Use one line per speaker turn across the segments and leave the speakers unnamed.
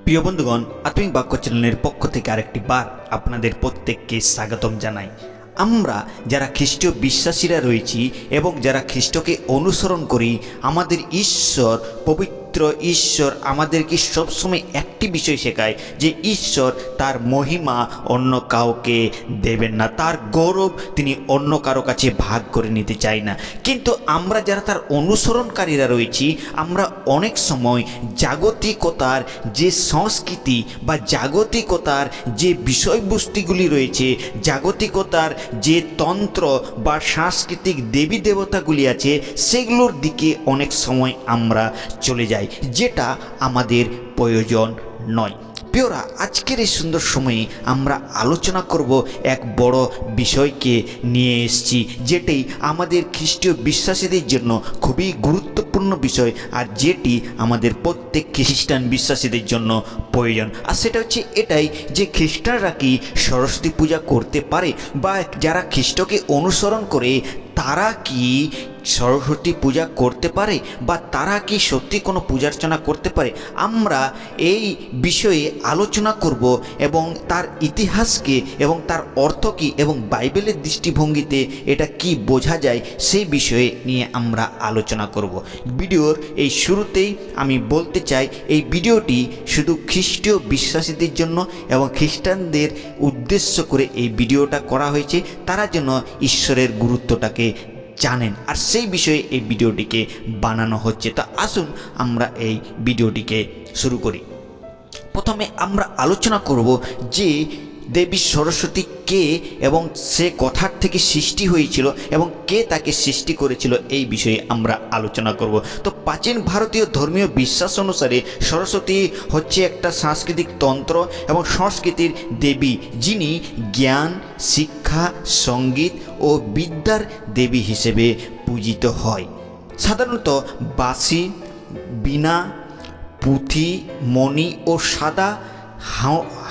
প্রিয় বন্ধুগণ, আত্মিক বাক্য চ্যানেলের পক্ষ থেকে আরেকটি বার আপনাদের প্রত্যেককে স্বাগতম জানাই। আমরা যারা খ্রিস্টীয় বিশ্বাসীরা রয়েছি এবং যারা খ্রিস্টকে অনুসরণ করি, আমাদের ঈশ্বর, পবিত্র ঈশ্বর আমাদেরকে সবসময় একটি বিষয় শেখায় যে ঈশ্বর তার মহিমা অন্য কাউকে দেবেন না, তার গৌরব তিনি অন্য কারো কাছে ভাগ করে নিতে চাই না। কিন্তু আমরা যারা তার অনুসরণকারীরা রয়েছি, আমরা অনেক সময় জাগতিকতার যে সংস্কৃতি বা জাগতিকতার যে বিষয়বস্তুগুলি রয়েছে, জাগতিকতার যে তন্ত্র বা সাংস্কৃতিক দেবী দেবতাগুলি আছে, সেগুলোর দিকে অনেক সময় আমরা চলে যাই, যেটা আমাদের প্রয়োজন নয়। প্রিয়রা, আজকের এই সুন্দর সময়ে আমরা আলোচনা করব এক বড় বিষয়কে নিয়ে এসেছি, যেটি আমাদের খ্রিস্টীয় বিশ্বাসীদের জন্য খুবই গুরুত্বপূর্ণ বিষয়, আর যেটি আমাদের প্রত্যেক খ্রিস্টান বিশ্বাসীদের জন্য প্রয়োজন। আর সেটা হচ্ছে এটাই যে খ্রিস্টানরা কি সরস্বতী পূজা করতে পারে, বা যারা খ্রিস্টকে অনুসরণ করে তারা কি সরস্বতী পূজা করতে পারে, বা তারা কি সত্যি কোনো পূজার্চনা করতে পারে। আমরা এই বিষয়ে আলোচনা করব এবং তার ইতিহাসকে এবং তার অর্থ কী এবং বাইবেলের দৃষ্টিভঙ্গিতে এটা কি বোঝা যায় সেই বিষয়ে নিয়ে আমরা আলোচনা করব। ভিডিওর এই শুরুতেই আমি বলতে চাই, এই ভিডিওটি শুধু খ্রিস্টীয় বিশ্বাসীদের জন্য এবং খ্রিস্টানদের উদ্দেশ্য করে এই ভিডিওটা করা হয়েছে, তারা যেন ঈশ্বরের গুরুত্বটাকে জানেন, আর সেই বিষয়ে এই ভিডিওটিকে বানানো হচ্ছে। তো আসুন আমরা এই ভিডিওটিকে শুরু করি। প্রথমে আমরা আলোচনা করব যে দেবী সরস্বতী কে এবং সে কথার থেকে সৃষ্টি হয়েছিল এবং কে তাকে সৃষ্টি করেছিল, এই বিষয়ে আমরা আলোচনা করব। তো প্রাচীন ভারতীয় ধর্মীয় বিশ্বাস অনুসারে সরস্বতী হচ্ছে একটা সাংস্কৃতিক তন্ত্র এবং সংস্কৃতির দেবী, যিনি জ্ঞান, শিক্ষা, সঙ্গীত ও বিদ্যার দেবী হিসেবে পূজিত হয়। সাধারণত বাঁশি, বীণা, পুঁথি, মণি ও সাদা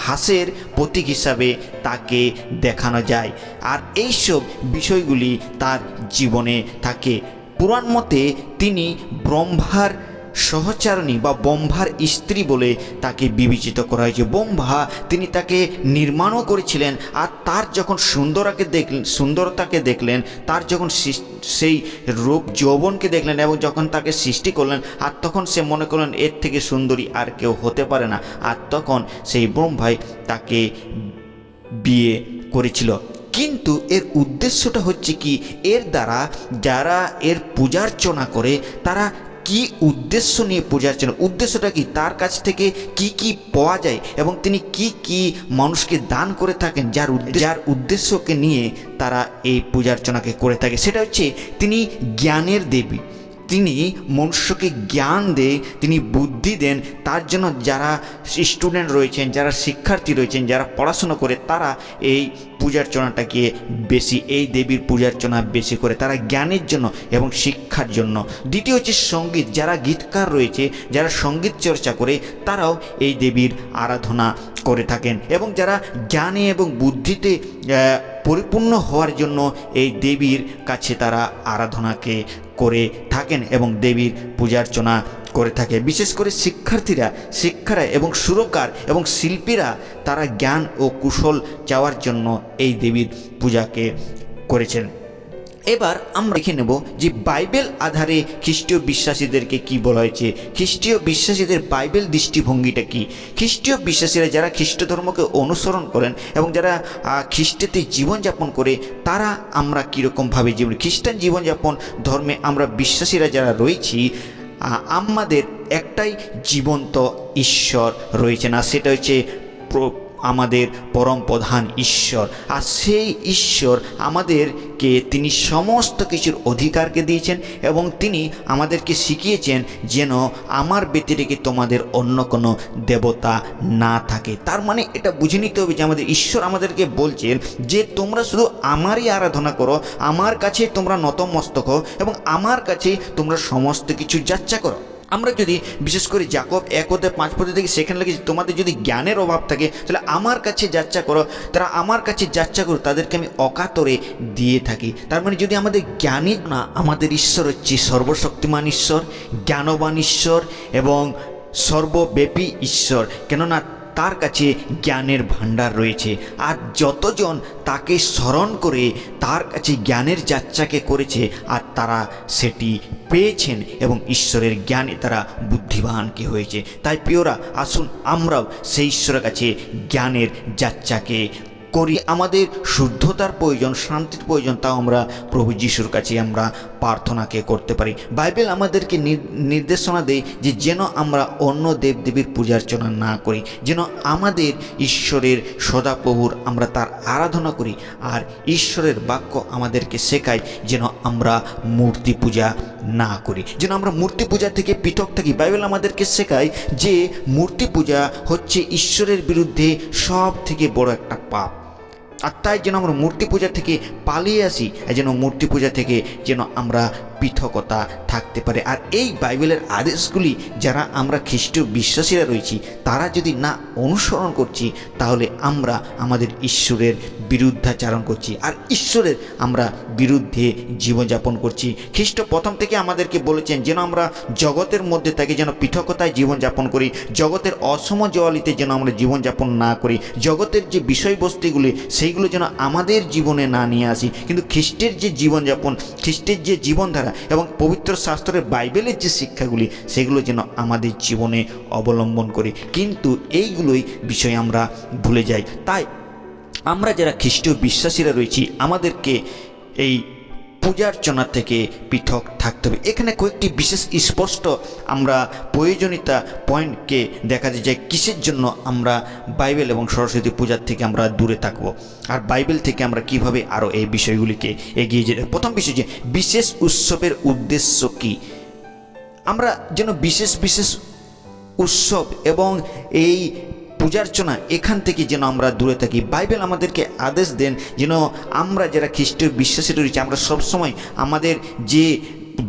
হাঁসের প্রতীক হিসাবে তাকে দেখানো যায়, আর এইসব বিষয়গুলি তার জীবনে থাকে। পুরাণ মতে তিনি ব্রহ্মার সহচারণী বা ব্রহ্মার স্ত্রী বলে তাকে বিবেচিত করা হয়েছে। ব্রহ্মা তিনি তাকে নির্মাণও করেছিলেন, আর তার যখন সুন্দরতাকে দেখলেন, তার যখন সেই রূপ যৌবনকে দেখলেন এবং যখন তাকে সৃষ্টি করলেন, আর তখন সে মনে করলেন এর থেকে সুন্দরী আর কেউ হতে পারে না, আর তখন সেই ব্রহ্মাই তাকে বিয়ে করেছিল। কিন্তু এর উদ্দেশ্যটা হচ্ছে কি, এর দ্বারা যারা এর পূজার্চনা করে তারা কি উদ্দেশ্য নিয়ে পূজার্চনা, উদ্দেশ্যটা কি, তার কাছ থেকে কি কি পাওয়া যায় এবং তিনি কি কি মানুষকে দান করে থাকেন, যার উদ্দেশ্যকে নিয়ে তারা এই পূজার্চনাকে করে থাকে, সেটা হচ্ছে তিনি জ্ঞানের দেবী। তিনি মনুষ্যকে জ্ঞান দেয়, তিনি বুদ্ধি দেন। তার জন্য যারা স্টুডেন্ট রয়েছেন, যারা শিক্ষার্থী রয়েছেন, যারা পড়াশোনা করে, তারা এই পূজার্চনাটাকে বেশি, এই দেবীর পূজার্চনা বেশি করে, তারা জ্ঞানের জন্য এবং শিক্ষার জন্য। দ্বিতীয় হচ্ছে সঙ্গীত, যারা গীতকার রয়েছে, যারা সঙ্গীত চর্চা করে, তারাও এই দেবীর আরাধনা করে থাকেন, এবং যারা জ্ঞানে এবং বুদ্ধিতে পরিপূর্ণ হওয়ার জন্য এই দেবীর কাছে তারা আরাধনাকে করে থাকেন এবং দেবীর পূজার্চনা করে থাকে। বিশেষ করে শিক্ষারা এবং সুরকার এবং শিল্পীরা তারা জ্ঞান ও কুশল চাওয়ার জন্য এই দেবীর পূজাকে করেছেন। এবার আমরা দেখে নেব যে বাইবেল আধারে খ্রিস্টীয় বিশ্বাসীদেরকে কি বলা হয়েছে, খ্রিস্টীয় বিশ্বাসীদের বাইবেল দৃষ্টিভঙ্গিটা কি। খ্রিস্টীয় বিশ্বাসীরা যারা খ্রিস্ট ধর্মকে অনুসরণ করেন এবং যারা খ্রিস্টেতে জীবনযাপন করে, তারা আমরা কীরকমভাবে খ্রিস্টান জীবনযাপন ধর্মে আমরা বিশ্বাসীরা যারা রয়েছি, আমাদের একটাই জীবন্ত ঈশ্বর রয়েছে, না সেটা হচ্ছে আমাদের পরম প্রধান ঈশ্বর। আর সেই ঈশ্বর আমাদেরকে তিনি সমস্ত কিছুর অধিকারকে দিয়েছেন এবং তিনি আমাদেরকে শিখিয়েছেন যেন আমার ব্যতিরেকে তোমাদের অন্য কোনো দেবতা না থাকে। তার মানে এটা বুঝে নিতে হবে যে আমাদের ঈশ্বর আমাদেরকে বলছেন যে তোমরা শুধু আমারই আরাধনা করো, আমার কাছে তোমরা নতমস্তক হও এবং আমার কাছে তোমরা সমস্ত কিছু যাচ্ছা করো। আমরা যদি বিশেষ করে যাকব 1:5 থেকে সেখানে লিখেছি, তোমাদের যদি জ্ঞানের অভাব থাকে তাহলে আমার কাছে যাচ্ছা করো, তারা আমার কাছে যাচ্ছা করো, তাদেরকে আমি অকাতরে দিয়ে থাকি। তার মানে যদি আমাদের জ্ঞানী না, আমাদের ঈশ্বর হচ্ছে সর্বশক্তিমান ঈশ্বর, জ্ঞানবান ঈশ্বর এবং সর্বব্যাপী ঈশ্বর, কেননা তার কাছে জ্ঞানের ভাণ্ডার রয়েছে। আর যতজন তাকে স্মরণ করে তার কাছে জ্ঞানের যাত্রাকে করেছে আর তারা সেটি পেয়েছেন এবং ঈশ্বরের জ্ঞানে তারা বুদ্ধিমানকে হয়েছে। তাই প্রিয়রা, আসুন আমরাও সেই ঈশ্বরের কাছে জ্ঞানের যাত্রাকে করি। আমাদের শুদ্ধতার প্রয়োজন, শান্তির প্রয়োজন, তাও আমরা প্রভু যিশুর কাছে আমরা প্রার্থনাকে করতে পারি। বাইবেল আমাদেরকে নির্দেশনা দেয় যে যেন আমরা অন্য দেবদেবীর পূজার্চনা না করি, যেন আমাদের ঈশ্বরের সদাপ্রভুর আমরা তার আরাধনা করি। আর ঈশ্বরের বাক্য আমাদেরকে শেখায় যেন আমরা মূর্তি পূজা না করি, যেন আমরা মূর্তি পূজা থেকে পৃথক থাকি। বাইবেল আমাদেরকে শেখায় যে মূর্তি পূজা হচ্ছে ঈশ্বরের বিরুদ্ধে সব থেকে বড় একটা পাপ। আর তাই যেন আমরা মূর্তি পূজা থেকে পালিয়ে আসি, যেন মূর্তি পূজা থেকে যেন আমরা পৃথকতা থাকতে পারে। আর এই বাইবেলের আদেশগুলি যারা আমরা খ্রিস্টীয় বিশ্বাসীরা রয়েছি তারা যদি না অনুসরণ করছি, তাহলে আমরা আমাদের ঈশ্বরের বিরুদ্ধাচারণ করছি আর ঈশ্বরের আমরা বিরুদ্ধে জীবনযাপন করছি। খ্রিস্ট প্রথম থেকে আমাদেরকে বলেছেন যেন আমরা জগতের মধ্যে থাকি, যেন পৃথকতায় জীবনযাপন করি, জগতের অসমজোয়ালিতে যেন আমরা জীবনযাপন না করি, জগতের যে বিষয়বস্তুগুলি সেইগুলো যেন আমাদের জীবনে না নিয়ে আসি। কিন্তু খ্রিস্টের যে জীবনযাপন, খ্রিস্টের যে জীবনধারা এবং পবিত্র শাস্ত্রের বাইবেলের যে শিক্ষাগুলি সেগুলো যেন আমাদের জীবনে অবলম্বন করি, কিন্তু এইগুলোই বিষয় আমরা ভুলে যাই। তাই আমরা যারা খ্রিস্টীয় বিশ্বাসীরা রয়েছি আমাদেরকে এই পূজার্চনা থেকে পৃথক থাকতে হবে। এখানে কয়েকটি বিশেষ স্পষ্ট আমরা প্রয়োজনীয়তা পয়েন্টকে দেখা যায় কিসের জন্য আমরা বাইবেল এবং সরস্বতী পূজার থেকে আমরা দূরে থাকব, আর বাইবেল থেকে আমরা কিভাবে আরও এই বিষয়গুলিকে এগিয়ে যেতে। প্রথম বিষয় যে বিশেষ উৎসবের উদ্দেশ্য কি। আমরা যেন বিশেষ বিশেষ উৎসব এবং এই পূজার্চনা এখান থেকে যেন আমরা দূরে থাকি। বাইবেল আমাদেরকে আদেশ দেন যেন আমরা যারা খ্রিস্টীয় বিশ্বাসী রয়েছে আমরা সবসময় আমাদের যে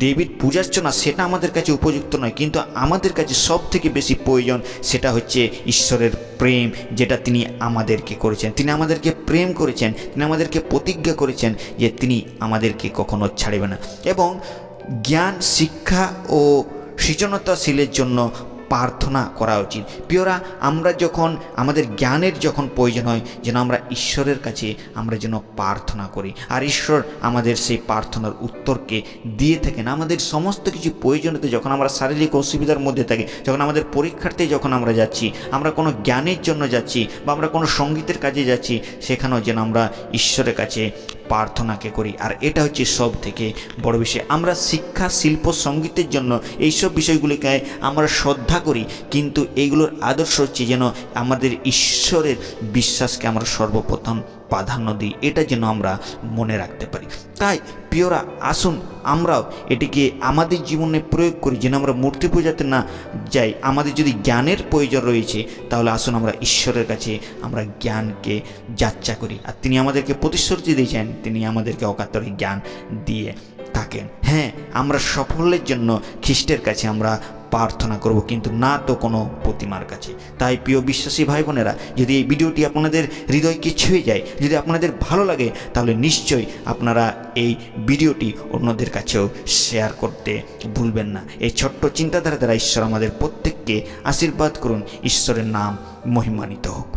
দেবীর পূজার্চনা সেটা আমাদের কাছে উপযুক্ত নয়, কিন্তু আমাদের কাছে সব থেকে বেশি প্রয়োজন সেটা হচ্ছে ঈশ্বরের প্রেম, যেটা তিনি আমাদেরকে করেছেন। তিনি আমাদেরকে প্রেম করেছেন, তিনি আমাদেরকে প্রতিজ্ঞা করেছেন যে তিনি আমাদেরকে কখনো ছাড়বে না। এবং জ্ঞান, শিক্ষা ও সৃজনশীলের জন্য প্রার্থনা করা উচিত। প্রিয়রা, আমরা যখন আমাদের জ্ঞানের যখন প্রয়োজন হয় যেন আমরা ঈশ্বরের কাছে আমরা যেন প্রার্থনা করি, আর ঈশ্বর আমাদের সেই প্রার্থনার উত্তরকে দিয়ে থাকেন। আমাদের সমস্ত কিছু প্রয়োজনীয়তা যখন আমরা শারীরিক অসুবিধার মধ্যে থাকি, যখন আমাদের পরীক্ষার্থে যখন আমরা যাচ্ছি, আমরা কোনো জ্ঞানের জন্য যাচ্ছি বা আমরা কোনো সঙ্গীতের কাজে যাচ্ছি, সেখানেও যেন আমরা ঈশ্বরের কাছে প্রার্থনাকে করি। আর এটা হচ্ছে সব থেকে বড় বিষয়। আমরা শিক্ষা, শিল্প, সঙ্গীতের জন্য এইসব বিষয়গুলিকে আমরা শ্রদ্ধা করি, কিন্তু এইগুলোর আদর্শ হচ্ছে যেন আমাদের ঈশ্বরের বিশ্বাসকে আমরা সর্বপ্রথম প্রাধান্য দিই, এটা যেন আমরা মনে রাখতে পারি। তাই প্রিয়রা, আসুন আমরাও এটিকে আমাদের জীবনে প্রয়োগ করি, যেন আমরা মূর্তি পূজাতে না যাই। আমাদের যদি জ্ঞানের প্রয়োজন রয়েছে তাহলে আসুন আমরা ঈশ্বরের কাছে আমরা জ্ঞানকে যাচ্চা করি। আর তিনি আমাদেরকে প্রতিশ্রুতি দিয়েছেন, তিনি আমাদেরকে অকাতরে জ্ঞান দিয়ে থাকেন। হ্যাঁ, আমরা সাফল্যের জন্য খ্রিস্টের কাছে আমরা প্রার্থনা করব, কিন্তু না তো কোনো প্রতিমার কাছে। তাই প্রিয় বিশ্বাসী ভাই বোনেরা, যদি এই ভিডিওটি আপনাদের হৃদয়কে ছুঁয়ে যায়, যদি আপনাদের ভালো লাগে, তাহলে নিশ্চয়ই আপনারা এই ভিডিওটি অন্যদের কাছেও শেয়ার করতে ভুলবেন না। এই ছোট্ট চিন্তাধারা দ্বারা ঈশ্বর আমাদের প্রত্যেককে আশীর্বাদ করুন। ঈশ্বরের নাম মহিমান্বিত হোক।